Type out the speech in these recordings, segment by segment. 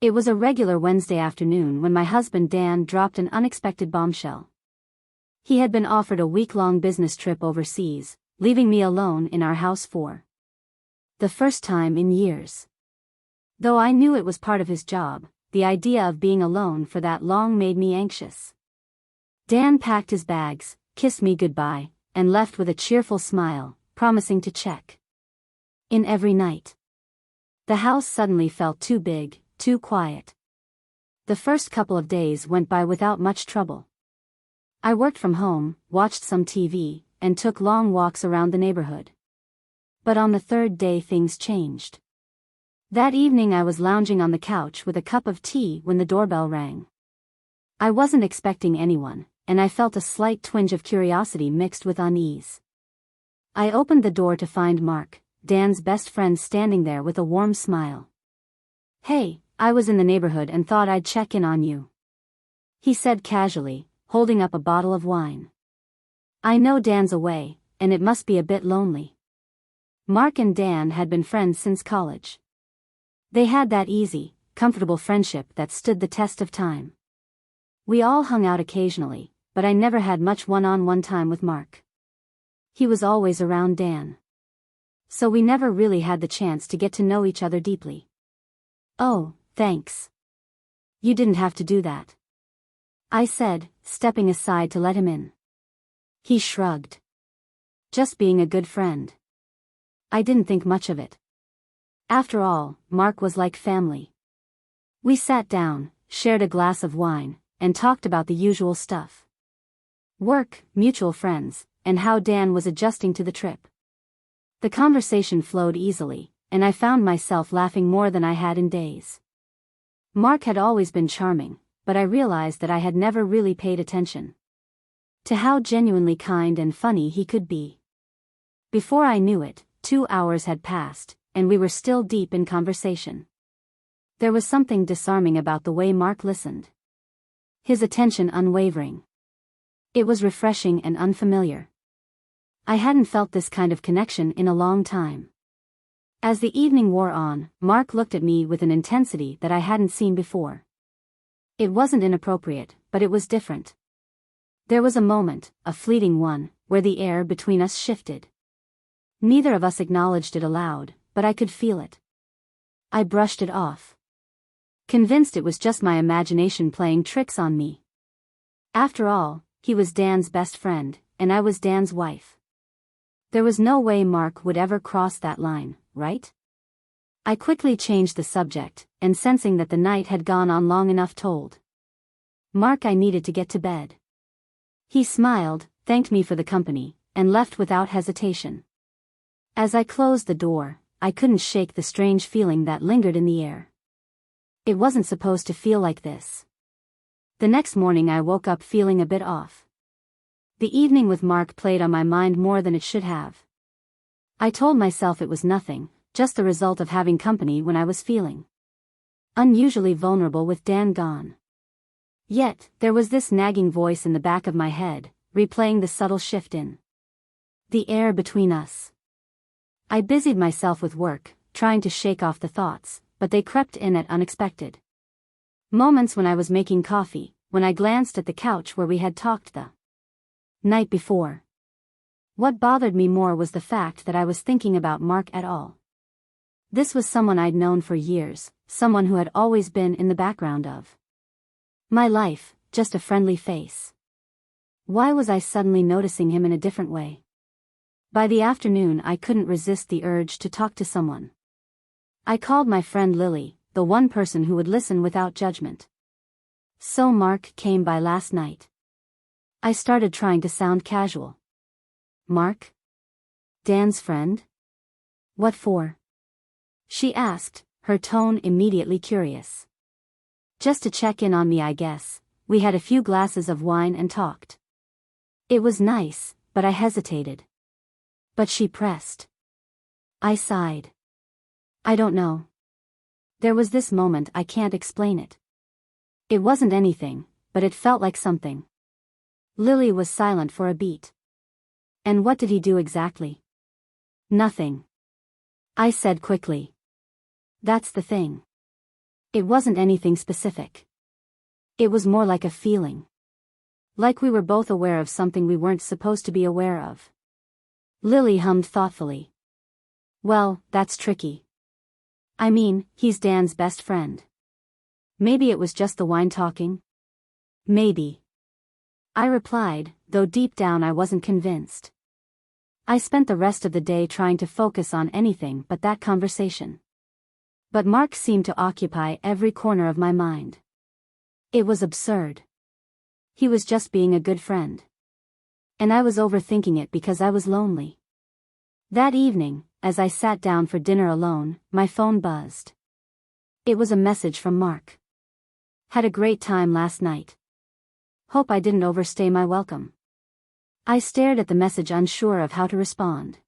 It was a regular Wednesday afternoon when my husband Dan dropped an unexpected bombshell. He had been offered a week-long business trip overseas, leaving me alone in our house for the first time in years. Though I knew it was part of his job, the idea of being alone for that long made me anxious. Dan packed his bags, kissed me goodbye, and left with a cheerful smile, promising to check in every night. The house suddenly felt too big, too quiet. The first couple of days went by without much trouble. I worked from home, watched some TV, and took long walks around the neighborhood. But on the third day things changed. That evening I was lounging on the couch with a cup of tea when the doorbell rang. I wasn't expecting anyone, and I felt a slight twinge of curiosity mixed with unease. I opened the door to find Mark, Dan's best friend, standing there with a warm smile. "Hey, I was in the neighborhood and thought I'd check in on you," he said casually, holding up a bottle of wine. "I know Dan's away, and it must be a bit lonely." Mark and Dan had been friends since college. They had that easy, comfortable friendship that stood the test of time. We all hung out occasionally, but I never had much one-on-one time with Mark. He was always around Dan. So we never really had the chance to get to know each other deeply. "Oh, thanks. You didn't have to do that," I said, stepping aside to let him in. He shrugged. "Just being a good friend." I didn't think much of it. After all, Mark was like family. We sat down, shared a glass of wine, and talked about the usual stuff. Work, mutual friends, and how Dan was adjusting to the trip. The conversation flowed easily, and I found myself laughing more than I had in days. Mark had always been charming, but I realized that I had never really paid attention to how genuinely kind and funny he could be. Before I knew it, 2 hours had passed, and we were still deep in conversation. There was something disarming about the way Mark listened. His attention unwavering. It was refreshing and unfamiliar. I hadn't felt this kind of connection in a long time. As the evening wore on, Mark looked at me with an intensity that I hadn't seen before. It wasn't inappropriate, but it was different. There was a moment, a fleeting one, where the air between us shifted. Neither of us acknowledged it aloud, but I could feel it. I brushed it off, convinced it was just my imagination playing tricks on me. After all, he was Dan's best friend, and I was Dan's wife. There was no way Mark would ever cross that line, right? I quickly changed the subject, and sensing that the night had gone on long enough told Mark I needed to get to bed. He smiled, thanked me for the company, and left without hesitation. As I closed the door, I couldn't shake the strange feeling that lingered in the air. It wasn't supposed to feel like this. The next morning I woke up feeling a bit off. The evening with Mark played on my mind more than it should have. I told myself it was nothing, just the result of having company when I was feeling unusually vulnerable with Dan gone. Yet, there was this nagging voice in the back of my head, replaying the subtle shift in the air between us. I busied myself with work, trying to shake off the thoughts, but they crept in at unexpected moments. When I was making coffee, when I glanced at the couch where we had talked the night before. What bothered me more was the fact that I was thinking about Mark at all. This was someone I'd known for years, someone who had always been in the background of my life, just a friendly face. Why was I suddenly noticing him in a different way? By the afternoon I couldn't resist the urge to talk to someone. I called my friend Lily, the one person who would listen without judgment. "So Mark came by last night." I started trying to sound casual. "Mark? Dan's friend? What for?" she asked, her tone immediately curious. "Just to check in on me, I guess." We had a few glasses of wine and talked. It was nice, but I hesitated. But she pressed. I sighed. "I don't know. There was this moment, I can't explain it. It wasn't anything, but it felt like something." Lily was silent for a beat. "And what did he do exactly?" "Nothing," I said quickly. "That's the thing. It wasn't anything specific. It was more like a feeling. Like we were both aware of something we weren't supposed to be aware of. Lily hummed thoughtfully. Well, that's tricky. I mean, he's Dan's best friend. Maybe it was just the wine talking? Maybe. I replied, though deep down I wasn't convinced. I spent the rest of the day trying to focus on anything but that conversation. But Mark seemed to occupy every corner of my mind. It was absurd. He was just being a good friend. And I was overthinking it because I was lonely. That evening, as I sat down for dinner alone, my phone buzzed. It was a message from Mark. Had a great time last night. Hope I didn't overstay my welcome. I stared at the message unsure of how to respond.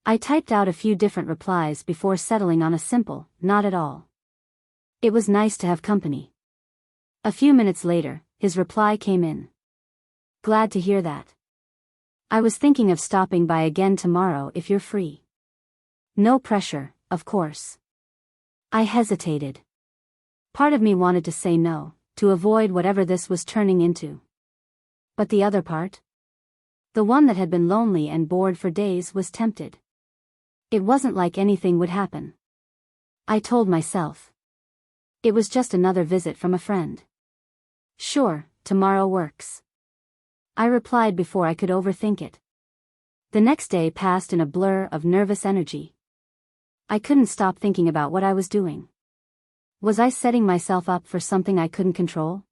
I typed out a few different replies before settling on a simple, not at all. It was nice to have company. A few minutes later, his reply came in. Glad to hear that. I was thinking of stopping by again tomorrow if you're free. No pressure, of course. I hesitated. Part of me wanted to say no, to avoid whatever this was turning into. But the other part? The one that had been lonely and bored for days was tempted. It wasn't like anything would happen. I told myself. It was just another visit from a friend. Sure, tomorrow works. I replied before I could overthink it. The next day passed in a blur of nervous energy. I couldn't stop thinking about what I was doing. Was I setting myself up for something I couldn't control?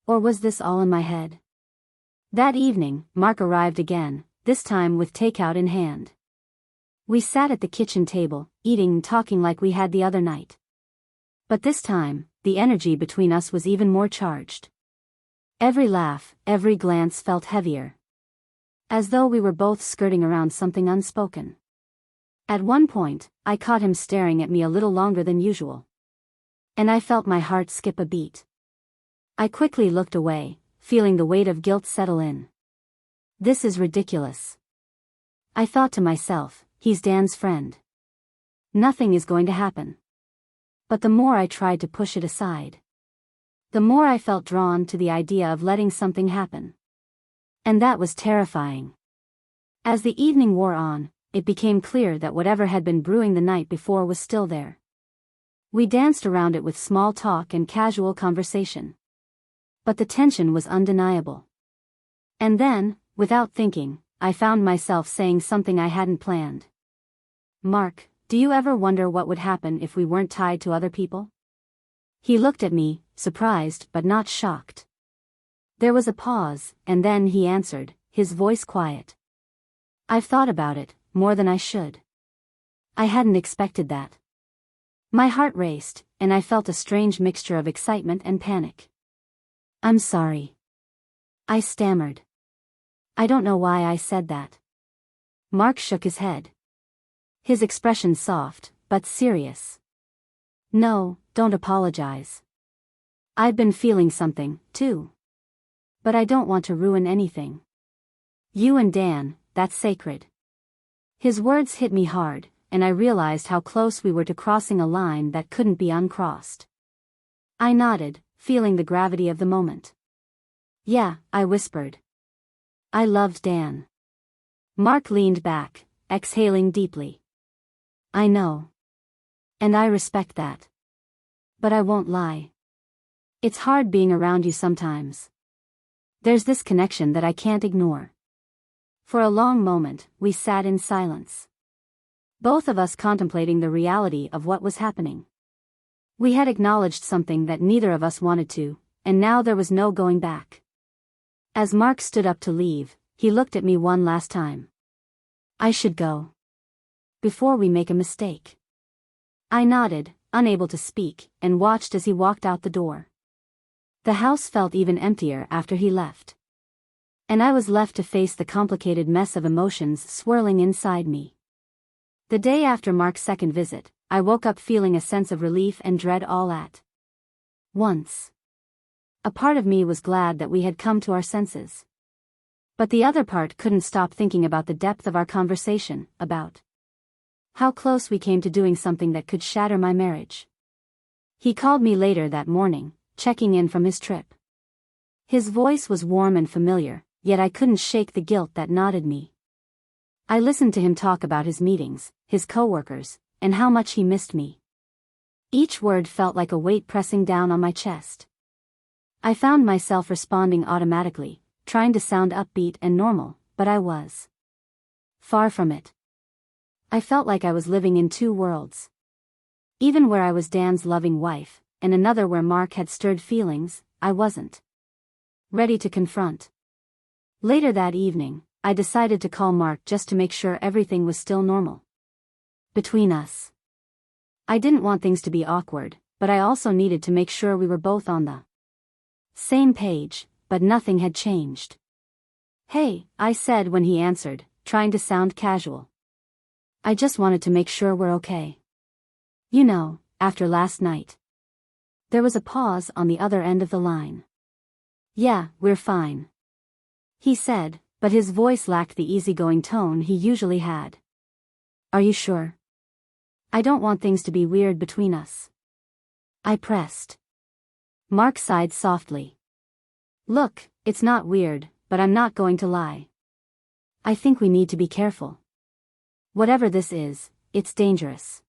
Or was this all in my head? That evening, Mark arrived again, this time with takeout in hand. We sat at the kitchen table, eating and talking like we had the other night. But this time, the energy between us was even more charged. Every laugh, every glance felt heavier. As though we were both skirting around something unspoken. At one point, I caught him staring at me a little longer than usual. And I felt my heart skip a beat. I quickly looked away, feeling the weight of guilt settle in. This is ridiculous. I thought to myself, he's Dan's friend. Nothing is going to happen. But the more I tried to push it aside, the more I felt drawn to the idea of letting something happen. And that was terrifying. As the evening wore on, it became clear that whatever had been brewing the night before was still there. We danced around it with small talk and casual conversation. But the tension was undeniable. And then, without thinking, I found myself saying something I hadn't planned. Mark, do you ever wonder what would happen if we weren't tied to other people? He looked at me, surprised but not shocked. There was a pause, and then he answered, his voice quiet. I've thought about it, more than I should. I hadn't expected that. My heart raced, and I felt a strange mixture of excitement and panic. I'm sorry. I stammered. I don't know why I said that. Mark shook his head. His expression soft, but serious. No, don't apologize. I've been feeling something, too. But I don't want to ruin anything. You and Dan, that's sacred. His words hit me hard, and I realized how close we were to crossing a line that couldn't be uncrossed. I nodded, feeling the gravity of the moment. Yeah, I whispered. I loved Dan. Mark leaned back, exhaling deeply. I know. And I respect that. But I won't lie. It's hard being around you sometimes. There's this connection that I can't ignore. For a long moment, we sat in silence. Both of us contemplating the reality of what was happening. We had acknowledged something that neither of us wanted to, and now there was no going back. As Mark stood up to leave, he looked at me one last time. I should go. Before we make a mistake. I nodded, unable to speak, and watched as he walked out the door. The house felt even emptier after he left. And I was left to face the complicated mess of emotions swirling inside me. The day after Mark's second visit, I woke up feeling a sense of relief and dread all at once. A part of me was glad that we had come to our senses. But the other part couldn't stop thinking about the depth of our conversation, about how close we came to doing something that could shatter my marriage. He called me later that morning, checking in from his trip. His voice was warm and familiar, yet I couldn't shake the guilt that knotted me. I listened to him talk about his meetings, his coworkers, and how much he missed me. Each word felt like a weight pressing down on my chest. I found myself responding automatically, trying to sound upbeat and normal, but I was far from it. I felt like I was living in two worlds. Even where I was Dan's loving wife, and another where Mark had stirred feelings, I wasn't ready to confront. Later that evening, I decided to call Mark just to make sure everything was still normal between us. I didn't want things to be awkward, but I also needed to make sure we were both on the same page, but nothing had changed. "Hey," I said when he answered, trying to sound casual. "I just wanted to make sure we're okay. You know, after last night." There was a pause on the other end of the line. "Yeah, we're fine," he said, but his voice lacked the easygoing tone he usually had. "Are you sure? I don't want things to be weird between us," I pressed. Mark sighed softly. "Look, it's not weird, but I'm not going to lie. I think we need to be careful. Whatever this is, it's dangerous.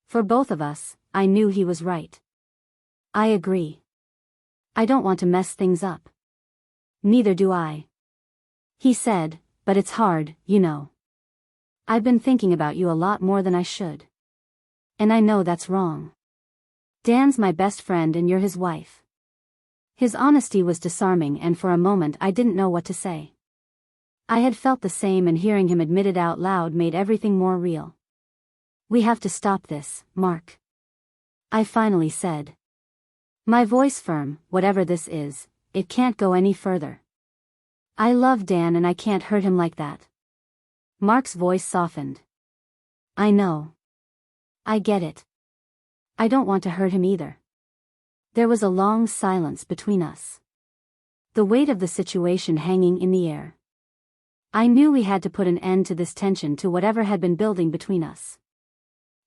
For both of us." I knew he was right. "I agree. I don't want to mess things up." "Neither do I," he said, "but it's hard, you know. I've been thinking about you a lot more than I should. And I know that's wrong. Dan's my best friend and you're his wife." His honesty was disarming, and for a moment I didn't know what to say. I had felt the same, and hearing him admit it out loud made everything more real. "We have to stop this, Mark," I finally said. My voice firm. "Whatever this is, it can't go any further. I love Dan and I can't hurt him like that." Mark's voice softened. "I know. I get it. I don't want to hurt him either." There was a long silence between us, the weight of the situation hanging in the air. I knew we had to put an end to this tension, to whatever had been building between us.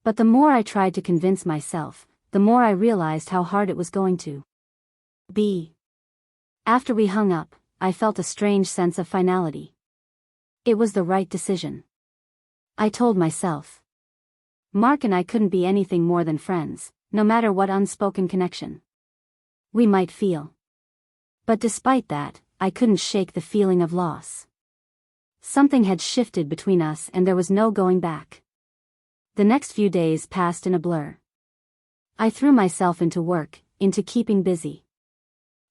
But the more I tried to convince myself, the more I realized how hard it was going to be. After we hung up, I felt a strange sense of finality. It was the right decision, I told myself. Mark and I couldn't be anything more than friends, no matter what unspoken connection we might feel. But despite that, I couldn't shake the feeling of loss. Something had shifted between us and there was no going back. The next few days passed in a blur. I threw myself into work, into keeping busy.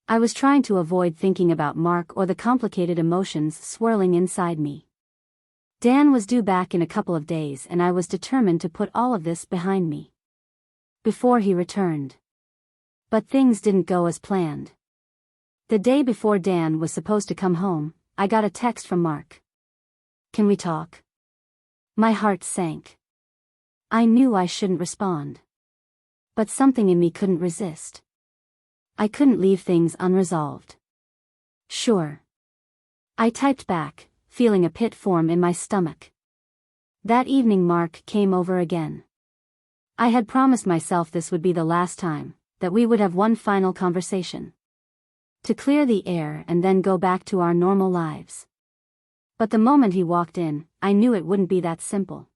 I was trying to avoid thinking about Mark or the complicated emotions swirling inside me. Dan was due back in a couple of days and I was determined to put all of this behind me before he returned. But things didn't go as planned. The day before Dan was supposed to come home, I got a text from Mark. "Can we talk?" My heart sank. I knew I shouldn't respond. But something in me couldn't resist. I couldn't leave things unresolved. "Sure," I typed back, feeling a pit form in my stomach. That evening Mark came over again. I had promised myself this would be the last time, that we would have one final conversation to clear the air and then go back to our normal lives. But the moment he walked in, I knew it wouldn't be that simple.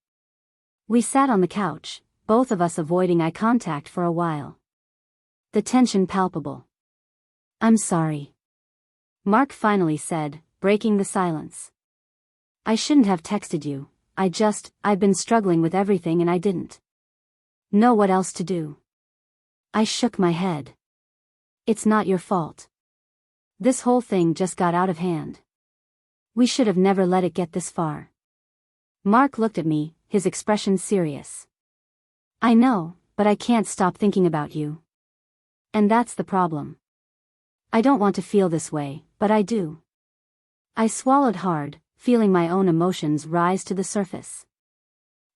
We sat on the couch, both of us avoiding eye contact for a while. The tension palpable. "I'm sorry," Mark finally said, breaking the silence. "I shouldn't have texted you. I've been struggling with everything and I didn't know what else to do." I shook my head. "It's not your fault. This whole thing just got out of hand. We should have never let it get this far." Mark looked at me, his expression serious. "I know, but I can't stop thinking about you. And that's the problem. I don't want to feel this way, but I do." I swallowed hard, feeling my own emotions rise to the surface.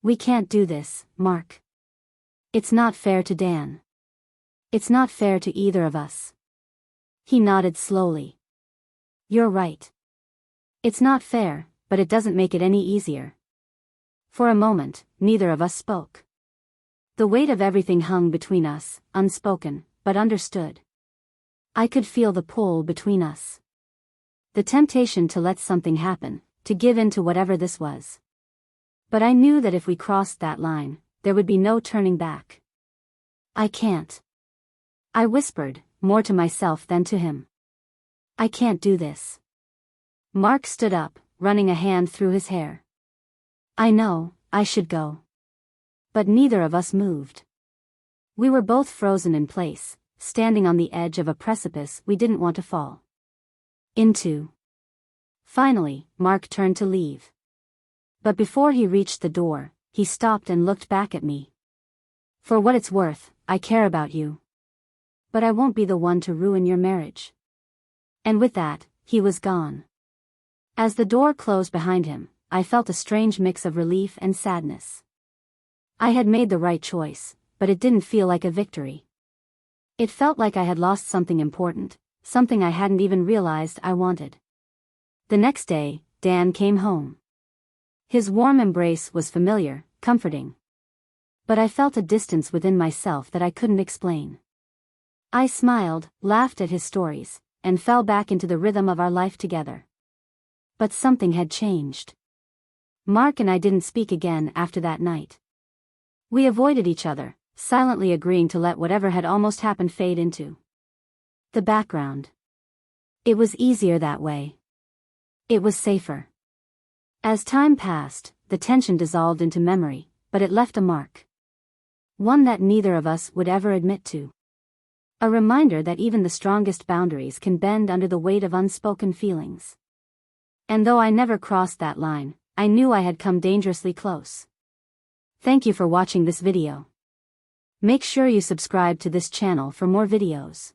"We can't do this, Mark. It's not fair to Dan. It's not fair to either of us." He nodded slowly. "You're right. It's not fair, but it doesn't make it any easier." For a moment, neither of us spoke. The weight of everything hung between us, unspoken, but understood. I could feel the pull between us. The temptation to let something happen, to give in to whatever this was. But I knew that if we crossed that line, there would be no turning back. I can't. I whispered, more to myself than to him. I can't do this. Mark stood up, running a hand through his hair. I know, I should go. But neither of us moved. We were both frozen in place, standing on the edge of a precipice we didn't want to fall into. Finally, Mark turned to leave. But before he reached the door, he stopped and looked back at me. For what it's worth, I care about you. But I won't be the one to ruin your marriage. And with that, he was gone. As the door closed behind him, I felt a strange mix of relief and sadness. I had made the right choice, but it didn't feel like a victory. It felt like I had lost something important, something I hadn't even realized I wanted. The next day, Dan came home. His warm embrace was familiar, comforting. But I felt a distance within myself that I couldn't explain. I smiled, laughed at his stories, and fell back into the rhythm of our life together. But something had changed. Mark and I didn't speak again after that night. We avoided each other, silently agreeing to let whatever had almost happened fade into the background. It was easier that way. It was safer. As time passed, the tension dissolved into memory, but it left a mark. One that neither of us would ever admit to. A reminder that even the strongest boundaries can bend under the weight of unspoken feelings. And though I never crossed that line, I knew I had come dangerously close. Thank you for watching this video. Make sure you subscribe to this channel for more videos.